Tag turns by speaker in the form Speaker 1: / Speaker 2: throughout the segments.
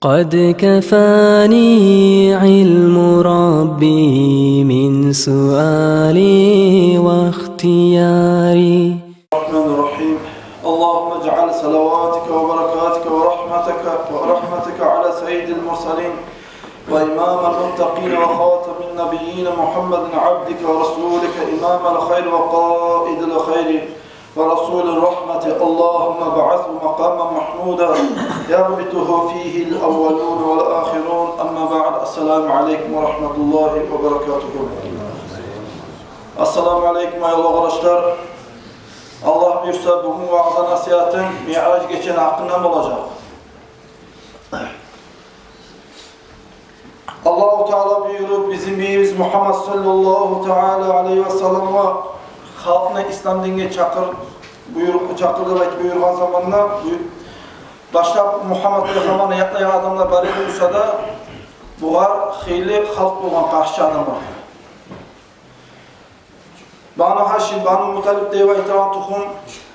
Speaker 1: قد كفاني علم ربي من سؤالي واختياري.
Speaker 2: الرحمن الرحيم. اللهم اجعل صلواتك وبركاتك ورحمتك على سيد المرسلين وإمام المتقين وخاتم النبيين محمد عبدك ورسولك إمام الخير وقائد الخير ورسول الرحمة. اللهم بعثه مقاما محمودا يغبطه فيه الأولون والآخرون. أما بعد. السلام عليكم ورحمة الله وبركاته. Assalamu alaikum ayol arkadaşlar. Allah buyursa bugün vaazda nasihatın Mi'raç geçen hakkında olacak. Allah-u Teala buyurup bizim beyimiz Muhammed sallallahu teala aleyhi ve sellem'e halkına İslam dinine çakırdı ve buyurgan zamanla başta Muhammed Peygamber'e yaklayan adamlar bari olsa da buğar xeyli halk olan karşı adamlar. Banu Haşim, Banu Mutalib diye aytaran tuxum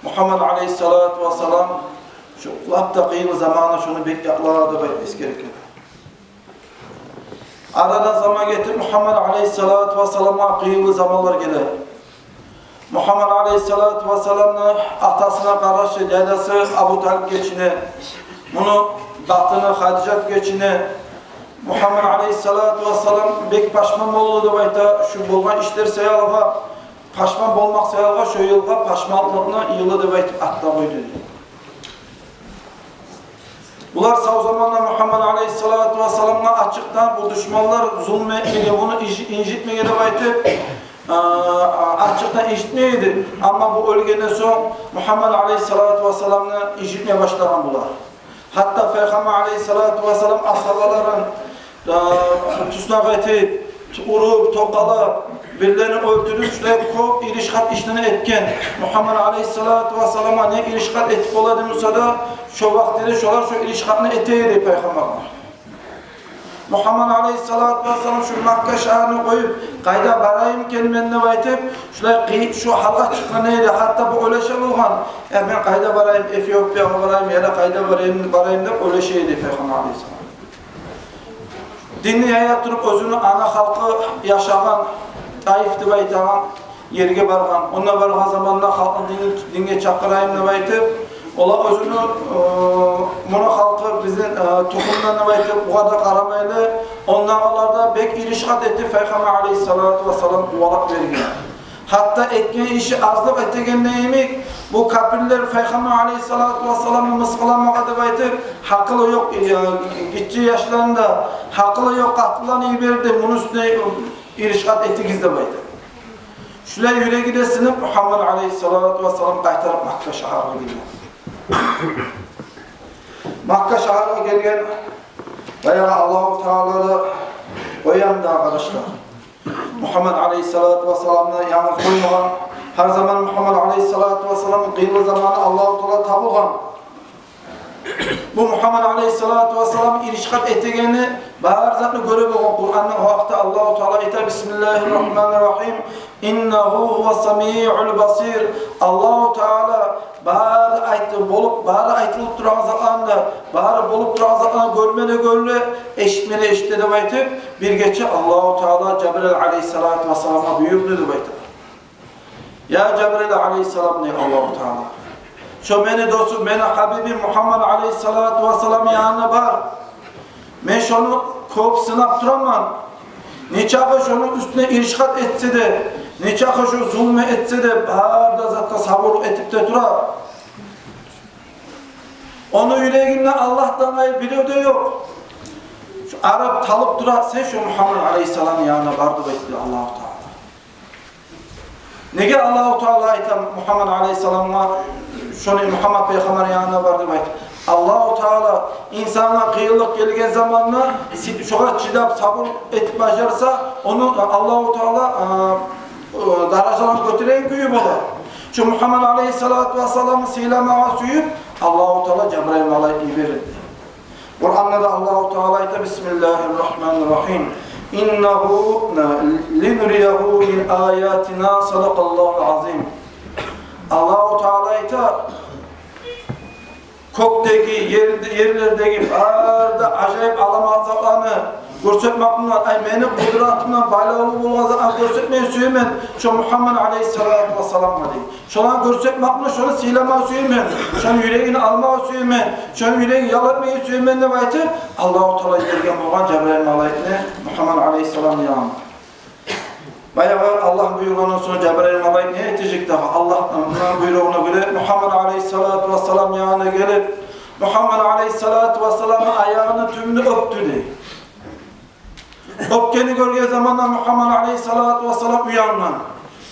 Speaker 2: Muhammed aleyhissalatu vesselam şu lapta kıyılı zamanı şunu bekleyaklara da beklemesi gerekiyor. Aradan zaman getir Muhammed aleyhissalatu vesselam'a kıyılı zamanlar gelir. Muhammed aleyhissalatu vesselam'ın atasına karşı dedesi Abu Talib geçini, bunu bahtını Hadicat geçini, Muhammed aleyhissalatu vesselam bek paşman oldu da şu bolgan işler sayalga paşman bolmak sayalga şu yılga paşmanlığına yılı da baytı atla koydu. Bunlar sağ zamanla Muhammed aleyhissalatu vesselam'la açıktan bu düşmanlar zulmetmeye, bunu incitmeye de baytı açıktan incitmeydi. Ama bu ölgeden son Muhammed aleyhissalatu vesselam'la incitmeye başlayan bunlar. Hatta Peygamber aleyhissalatu vesselam ashabaların tüsnak etip, urup, tokalap, birilerini öldürüp, kop ilişkat işlerini etken Muhammed aleyhissalatu vesselam'a ne ilişkat etip oladı Musa'da şu vaktide şolar şu ilişkatını eteydi Peygamber'ler. Muhammed aleyhissalatu vesselam şu Makka şehrine koyup kayda barayım kelimenine baytıp şu halka çıkanıydı. Hatta bu öyle şey olgan ben kayda barayım Efiyopya'ya barayım ya da kayda barayım da öyle şeydi Peygamber aleyhissalatu. Dinni hayatırıp özünü ana halkı yaşayan Taif'te baytagan yerge bargan. Onunla bargan zamanla halkın dinge çakırayım baytıp ola özünü bunu halkı bizden toplumdan baytıp bu kadar karamaydı. Ondan alarda bek ilişkat etti Peygamber aleyhissalatu vesselam duvalak vergen. Hatta etken işi azlık ettiğinde yemek bu kapiller Peygamber aleyhissalatu vesselam'ı mıskalanmaya da baytıp hakkılı yok gittiği yaşlarında hakkılı yok katılan iyi verdi. Bunun üstüne ilişkat ettiğinizde baytıp. Şöyle yüreği de sınıp Muhammed aleyhissalatu vesselam kaytarıp Makka şaharına gidiyor. Makka şaharına gelgen veya Allah-u Teala'da o yanında arkadaşlar. Muhammed aleyhissalatu vesselam'la yalnız koymadan her zaman Muhammed aleyhissalatu vesselam'ın kıyılı zamanı Allah-u Teala tabuğan. Bu Muhammed aleyhissalatu vesselam'ın ilişkat ettiğini bazılarını görüp Kur'an'ın o vakti Allah-u Teala iter Bismillahirrahmanirrahim. İnnehu huves-semî'ul basîr. Allah-u Teala bazı aytılıp duran zamanında bazı bolup duran zamanında görmene görle eşitmene eşitte baytıp bir gece Allah-u Teala Cebrail aleyhissalatu vesselam'a buyurdu da baytıp. Ya Cebrail aleyhissalam ne Allah-u Teala? Şu beni dostum, beni Habibim Muhammed aleyhissalatu vesselam yanına var. Ben şunu kop sınap duramam. Neçakı şunun üstüne irşat etse de, neçakı şu zulme etse de, bağırda zaten sabır etip de durar. Onu yüreğinden Allah'tan gayrı biliyor da yok. Şu Arap talıp durar, sen şu Muhammed aleyhissalam'ın yanına vardı bekliyor Allah-u Teala. Nege Allah-u Teala ayta Muhammed aleyhissalam'a şunu Muhammed Peygamber'in yanına vardı bayt. Allah-u Teala insana kıyılık gelgen zamanla şoğa çidap sabır etip başarsa onu Allah-u Teala darajalarına götüren köyü bolar. Şu Muhammed aleyhissalatu vesselam'ı silamağa suyup Allah-u Teala Cebrail alayhi verir. Kur'an'da da Allah-u Teala ayta Bismillahirrahmanirrahim. İnnehu linuriyahu min ayatina sadakallahu azim. Allah-u Teala ayta kökteki yerlerdeki arda Görsetmekten ay meni kudratımdan baylağı bolğaza görsetmeyi söymen. Şu Muhammed aleyhissalatu vesselam dedi. Şolan görsetmekten şonu silama söymen. Şonu yüreğini alma söymen. Şonu yüreğini yalatmayı söymen dep aytıp Allahu Teala bergen bolğan Cebrail malaikine Muhammed aleyhissalam yanına. Bayağı Allah buyruğundan sonra Cebrail malaik ne edecek daha? Allah'ın buyruğuna göre Muhammed aleyhissalatu vesselam yanına gelip Muhammed aleyhissalatu vesselam'ın ayağını tümünü öptü diye. Öpkeni görgen zamanda Muhammed aleyhissalatu vesselam uyanman.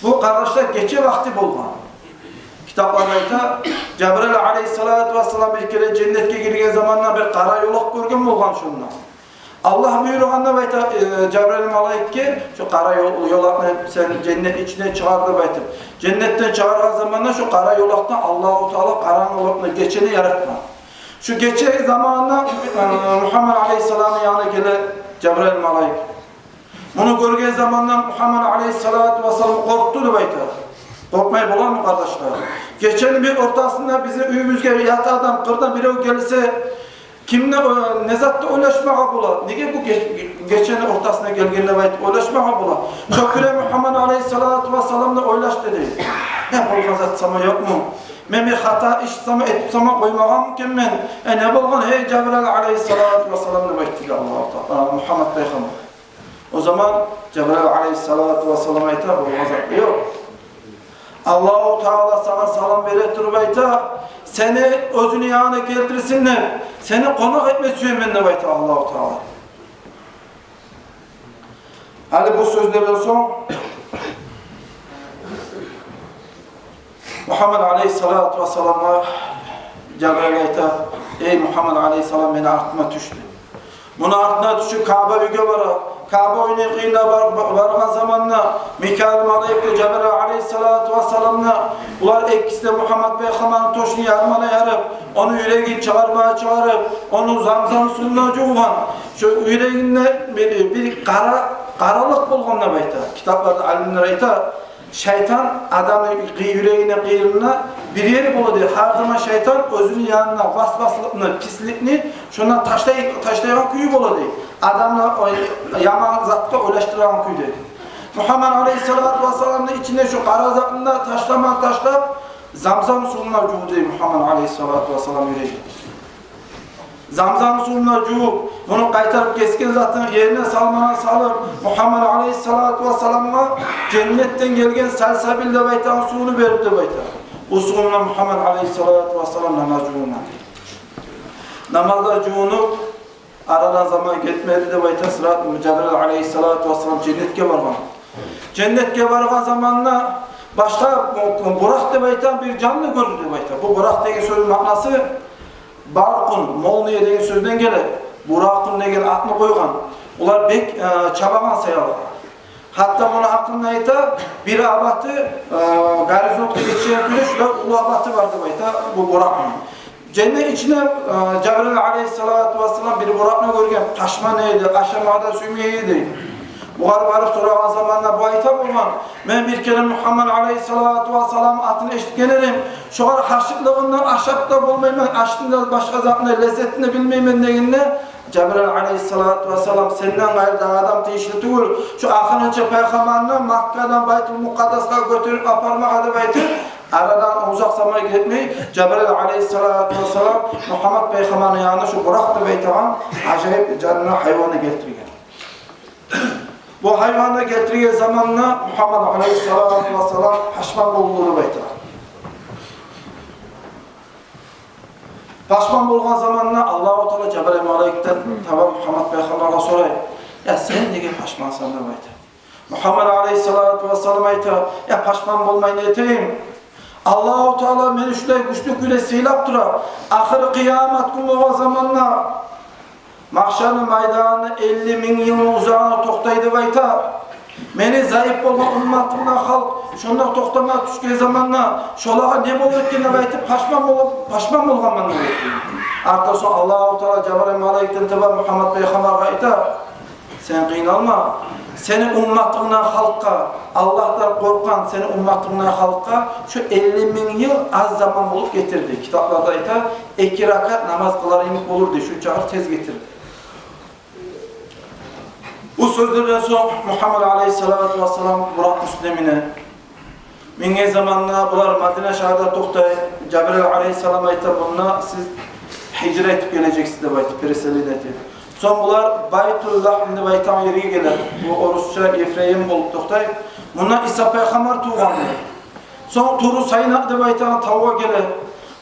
Speaker 2: Bu kardeşler geçe vakti bulman. Kitaplarda ayta Cebrail aleyhissalatu vesselam bir kere cennetke girgen zamanda bir kara yolak görgen bulgan şundan. Allah buyurğanda bayta Cebrail malaikki şu kara yolakla sen cennet içine çağırdı baytım. Cennetten çağıran zamanda şu kara yolaktan Allahu Teala kara yolakla geçeni yaratma. Şu geçe zamanında Muhammed Aleyhisselam'ın yanına gele Cebrail malaik. Bunu görgen zamanda Muhammed Aleyhisselatü Vesselam korktu bayta. Korkmayı bulan mı kardeşler? Geçenin bir ortasında bizi üyümüzge yatı adam kırdan biri gelirse kimle nezatta ulaşmağa bula. Nige bu geçenin ortasına gelgenle bayt ulaşmağa bula. Şöyle Muhammed Aleyhisselatü Vesselam'la uğraş dedi. Ne bolgazat sama yok mu? Men bir hata iş sama et sama koymağam ki men. Ne bolgan hey Cebrail Aleyhisselatü Vesselam'la bayt Allah Teala Muhammed Peygamber. O zaman Cebrail Aleyhisselatü Vesselam ayta bolgazat yok. Allahu Teala sana salam veretir bayta. Seni özünü yanına geldirsinler. Seni konak etme söylemenle bayta Allah-u Teala. Hadi bu sözlerden son Muhammed Aleyhisselatü Vesselam'a Cebrail ayta ey Muhammed Aleyhisselam beni artma düştü. Bunu artına düşüp Kabe büge vara. Kabe oynayıqıyla vargan zamanla Mikail Malaik'le Cebrail Aleyhisselatü Vesselam'la ular ikisi de Muhammed Peygamber'in toşunu yarmana yarıp onu yüreğini çağırmaya çağırıp onu zamzam suyuna cuğan şu yüreğinde bir karalık bulğanla bayta. Kitaplarda alimler ayta şeytan adamın yüreğine kıyırına bir yeri buladı. Her zaman şeytan özünün yanına vasvaslığını, pislikini şundan taşlayan kuyu buladı. Adamla yaman zatta ulaştıran kuydu. Muhammed Aleyhisselatü Vesselam'ın içinde şu kara zatında taşlap zamzam suyuna cuğdu Muhammed Aleyhisselatü Vesselam yüreği. Zamzam suyuna cuğup bunu kaytarıp keskin zatın yerine salmana salıp Muhammed Aleyhisselatü Vesselam'a cennetten gelgen salsabil baytan suyunu verdi baytan. Bu suyuna Muhammed Aleyhisselatü Vesselam namaz cuğuna. Namazda cuğunu aradan zaman gitmedi de bayta sırat Cebrail Aleyhisselatü Vesselam cennetke vargan. Cennetke vargan zamanla başka Burak de baytan bir canlı görüldü bayta. Bu Burak degen sözün manası Barkun, Molniye degen sözden gelir. Burak'ın degen atını koygan. Ular bek çabagan sayalı. Hatta bunu aklına ayta bir abatı garizontka geçen güne şular ulu abatı vardı bayta bu Burak'ın. Cennet içine Cebrail Aleyhisselatü Vesselam bir Burak'ını görgen. Taşma neydi, aşamada süymeyeydi. Buhar varıp soragan zamanla bu ayta bulman. Ben bir kere Muhammed Aleyhisselatü Vesselam atını eşitkenerim. Şoğar haşıklığından aşapta bulmayman, aşkında başka zatında lezzetini bilmeymen deginle Cebrail Aleyhisselatü Vesselam senden gayrı adam teşhir tuğul. Şu ahirence Peygamber'ini Makka'dan Baytul Mukaddes'e götürüp aparmak adı baytı. Aradan uzak zamana gitmeyi Cebrail Aleyhisselatü Vesselam Muhammed Peygamber'in yanına şu Burak'ta beytavan acayip bir canlı hayvanı getirgen. Bu hayvanı getirgen zamanla Muhammed Aleyhisselatü Vesselam paşman olduğunu beytavan. Paşman bulgan zamanla Allah-u Teala Cebrail Malaik'ten tamam Muhammed Peygamber'e sorayım. Ya sen nege paşmansan da beytavan. Muhammed Aleyhisselatü Vesselam ayta ya paşman bulmayın eteyim. Allah-u Teala meni şulay güçlük ile silap tura. Ahir kıyamet günü o zamanla mahşarın maydanı 50.000 yıl uzağına toktaydı bayta. Meni zayıf bolgan ümmatımdan halk şonda toktama düşken zamanla şolağa ne bolur ki ne baytı paşman bolgan manı baytı. Arta son Allah-u Teala Cebrail Malaik'ten teba Muhammed Peygamber'e ayta sen kıynalma. Seni ummatına halka, Allah'tan korkan seni ummatına halka şu 50.000 yıl az zaman bulup getirdi. Kitaplarda ayta 2 rakat namaz kılarıyım olur diye şu çağır tez getirdi. sözlerden soň Muhammed aleyhissalatu vesselam Burak Müslimine menge zamanla bular Madine şahrida toktay Cebrail aleyhissalam aytar bunna siz hicret etip geleceksiniz dep aytып pereselin etip. Soň bular Baytullah dep aytan yerге geler. Bu orusça Efraim bolup toktay. Bundan İsa peygamber tuğan. Soň Turu Saynak dep aytan tawga geler.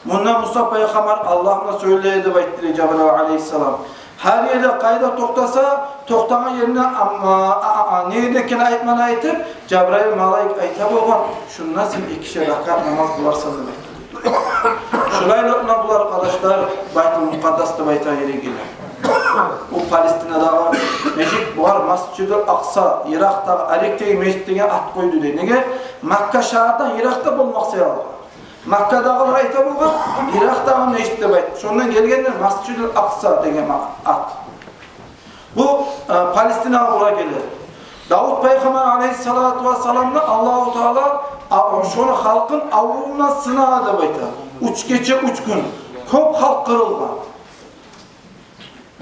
Speaker 2: Bundan Musa peygamber Allah'ına söyleye dep aytdy Cebrail aleyhissalam. Her yerde kayda toktasa, toktama yerine neydekin aytmanı aytıp, Cebrail malaik ayta bolgan, şundan sen ikişer rakat namaz kılarsan demek. Şulayla bular arkadaşlar, Bayt-ı Mukaddas da Bayt'a yere gelir. Bu Palestina'da mecid var, Masjid-i Aksa, Irak'ta, Alik'teki mecid at koydu diye. Nege? Makka şahırdan Irak'ta bulmak seyahat. Makka'dağılar ayta bolgan, Irak'tagı mecid bayt. Şondan gelgenler Masjid-i Aksa degen at. Bu Palestinaga ura gelir. Davud peygamber aleyhissalatu vesselam'da Allahu Teala şonu halkın avruğundan sınağı dep aytar. 3 gece 3 gün köp halk kırılgan.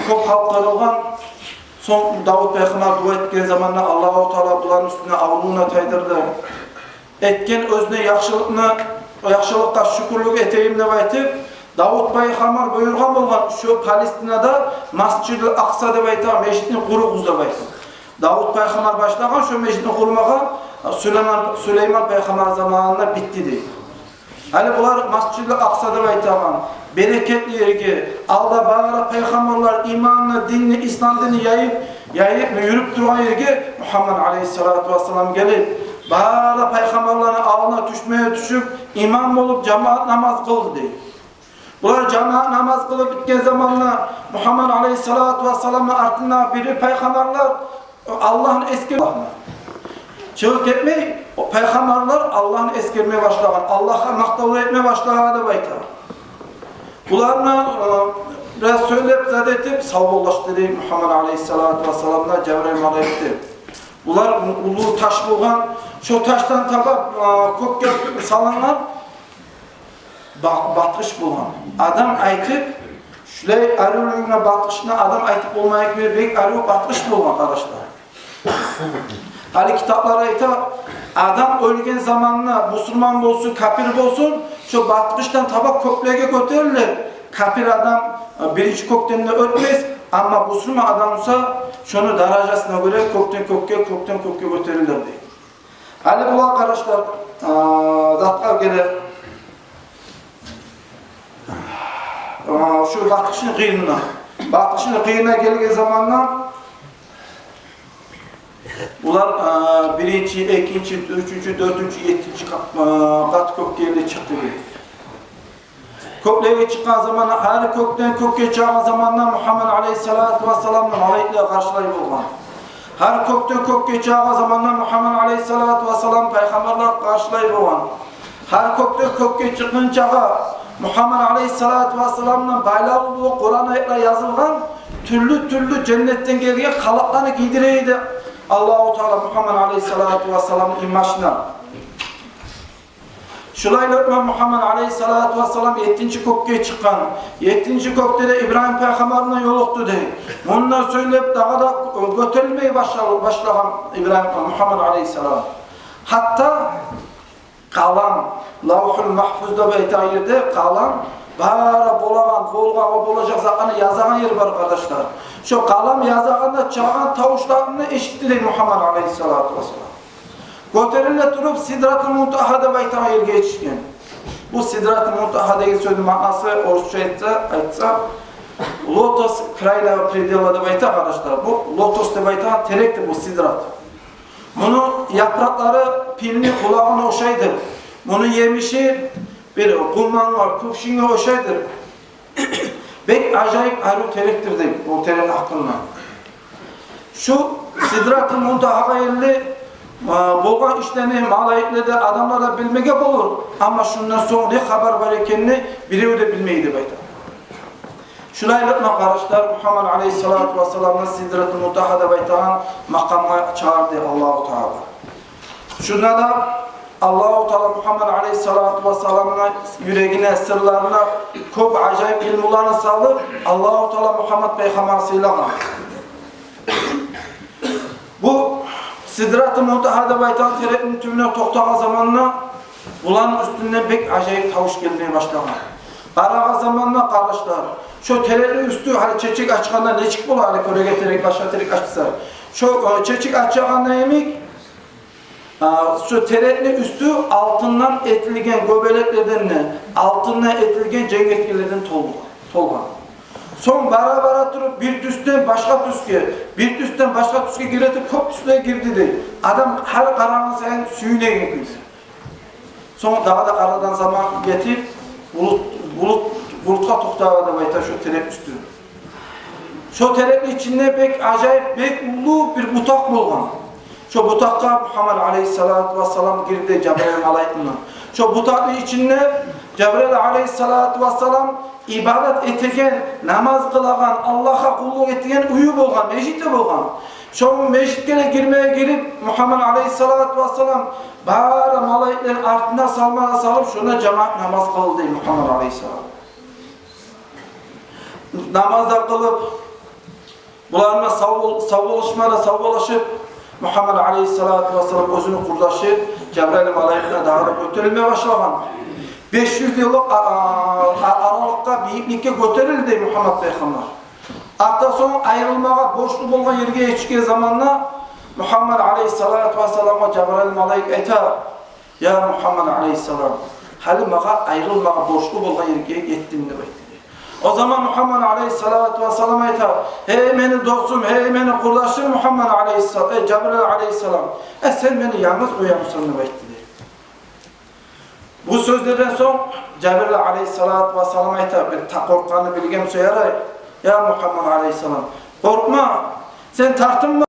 Speaker 2: Köp halk kırılgan. Soň Davud peygamber dua etken zamanla Allahu Teala buların üstüne avruğuna taydırdı. Etken özüne yaxşılıkka şükürlük eteyim dep aytıp Davud peygamber buyurgan bolgan şu Palestina'da Masjid-i Aksa dep aytar meşidini kuruguz dep aytdı. Davud peygamber başlagan şu meşidini kurmaga Süleyman peygamber zamanında bitti deydi. Hani bular Masjid-i Aksa dep aytagan bereketli yerge alda bagara peygamberler imanını, dinini, İslam dinini yayıp yürüp durgan yerge Muhammed aleyhissalatu vesselam gelip Bağla peygamberlerin ağına düşüp imam olup cemaat namaz kıldı deyip. Bunlar cemaat namaz kılıp bitken zamanla Muhammed aleyhissalatu vesselam'ın ardından biri peygamberler Allah'ın eskirmeye çığlık etmeyi, o peygamberler Allah'ın eskirmeye başlayan, Allah'a maktavur etmeye başlayan da baytar. Bunlarla biraz söyleyip zadetip savbollaştı deyip Muhammed aleyhissalatu vesselam'la Cebrail malaikti. Bunlar ulu taş bulgan, şu taştan tabak kökke salınan batış bulgan. Adam aytıp, şulay arıuluguna batışına adam aytıp olmayıp bir bek arıu batış bulgan arkadaşlar. Hali kitaplar ayta, adam ölgen zamanına Müslüman bolsun, kafir bolsun, şu batıştan tabak köklege götürülür. Kafir adam birinci köktenini ötmez, ama Müslüman adamsa şunu darajasına göre kökten kökke götürülür deyip. Hali bu arkadaşlar zatlar gelir. Şu batışın kıyına gelgen zamanla bunlar birinci, ikinci, üçüncü, dördüncü, yedinci kat köklerine çıktı deyip. Köklere çıkan zaman, her kökten kökke çıkan zamanla Muhammed aleyhissalatu vesselam'la malaikle karşılayıp olgan. Her kökten kökke çıkan zamanla Muhammed aleyhissalatu vesselam peygamberler karşılayıp olgan. Her kökten kökke çıkan çağa Muhammed aleyhissalatu vesselam'la baylağı Kur'an ayetler yazılgan türlü cennetten gelgen halaklarını giydireydi. Allah-u Teala Muhammed aleyhissalatu vesselam'ın imajına. Şulayla Muhammed aleyhissalatu vesselam 7. kökke çıkan, 7. kökte de İbrahim peygamberine yoluktu deyip. Bunlar söyleyip daha da götürülmeye başlayan İbrahim Muhammed aleyhissalam. Hatta kalam, Lavhul Mahfuz'da beyta yerde kalam, bara bolacak zamanı yazan yer var arkadaşlar. Şu kalam yazağında çağan tavuşlarını eşitti deyip Muhammed aleyhissalatu vesselam. Götürüle durup Sidrat-ı Muntaha'da baytağa yerge yetişken. Bu Sidrat-ı Muntaha'daki sözün manası Orusça aytsa Lotos krayla prediyalada baytağa arkadaşlar. Bu Lotos de baytağa terekti bu Sidrat. Bunun yaprakları pilini kulağına oşaydır. Bunun yemişi bir kulman var, kufşinge oşaydır. Bek acayip arı terektir deyip o terek hakkında. Şu Sidrat-ı Muntaha'ya yerli bolgan işlerini malaikle de adamlar da bilmege olur. Ama şundan sonra ne haber var ekenini biri de bilmeydi bayta. Şulayla kardeşler Muhammed aleyhissalatu vesselam'ın Sidrat-ı Muntaha'da baytağın makama çağırdı Allah-u Teala. Şunda da Allah-u Teala Muhammed aleyhissalatu vesselam'ın yüreğine, sırlarına çok acayip ilmularını sağlıp Allah-u Teala Muhammed peygamber sıylagan. Bu Sidrat-ı Muntaha'da baytan tereddütün tümüne toktağa zamanına bulanın üstünden pek acayip tavuş gelmeye başladı. Qarağa zamanına kardeşler, şu tereddüt üstü hani çeçik açıkanda ne çık bula hani köre getirerek başa terek açsa. Şu çeçik açıkanda yemek, şu tereddüt üstü altından etilgen göbeleklerden ne, altından etilgen cengeklerden tolgan. Son bara durup bir tüsten başka tüske, bir tüsten başka tüske giretip kop tüsüne girdi de. Adam her karanlığı sen suyuna girdi. Son daha da aradan zaman getirip bulutla toktağı da bayta şu terep üstü. Şu terep içinde pek acayip, pek ulu bir butak bulgan. Şu butakka Muhammed Aleyhisselatü Vesselam girdi Cebrail Aleyhisselam. Şu butakın içinde Cebrail Aleyhisselatü Vesselam ibadet etegen, namaz kılagan, Allah'a kulluk etegen uyu bolgan, meşitte bolgan. Şu meşitkene girmeye girip Muhammed Aleyhisselatü Vesselam bari malayiklerin ardına salmana salıp şuna cemaat namaz kıldı Muhammed Aleyhisselam. Namazda kılıp bularına savuluşup Muhammed Aleyhisselatü Vesselam özünü kurdaşı Cebrail malayiklerine dağılıp götürülmeye başlagan. 500 yıllık aralıkta büyüklükte götürüldü Muhammed Peygamber. Hatta son ayrılmağa borçlu bolgan yerge yetişken zamanla Muhammed Aleyhisselatü Vesselam'a Cebrail malayik eta ya Muhammed Aleyhisselam hali mağa ayrılmağa borçlu bolgan yerge yettin de bekliyor. O zaman Muhammed Aleyhisselatü Vesselam'a eta hey benim dostum, hey benim kurdaşım Muhammed Aleyhisselam, Cebrail Aleyhisselam sen beni yalnız uyanmışsın da bekliyor. Bu sözlerden son Cebrail Aleyhisselatü Vesselam'a eta bir korkanını bilgem söyler ya Muhammed Aleyhisselam korkma sen tartınma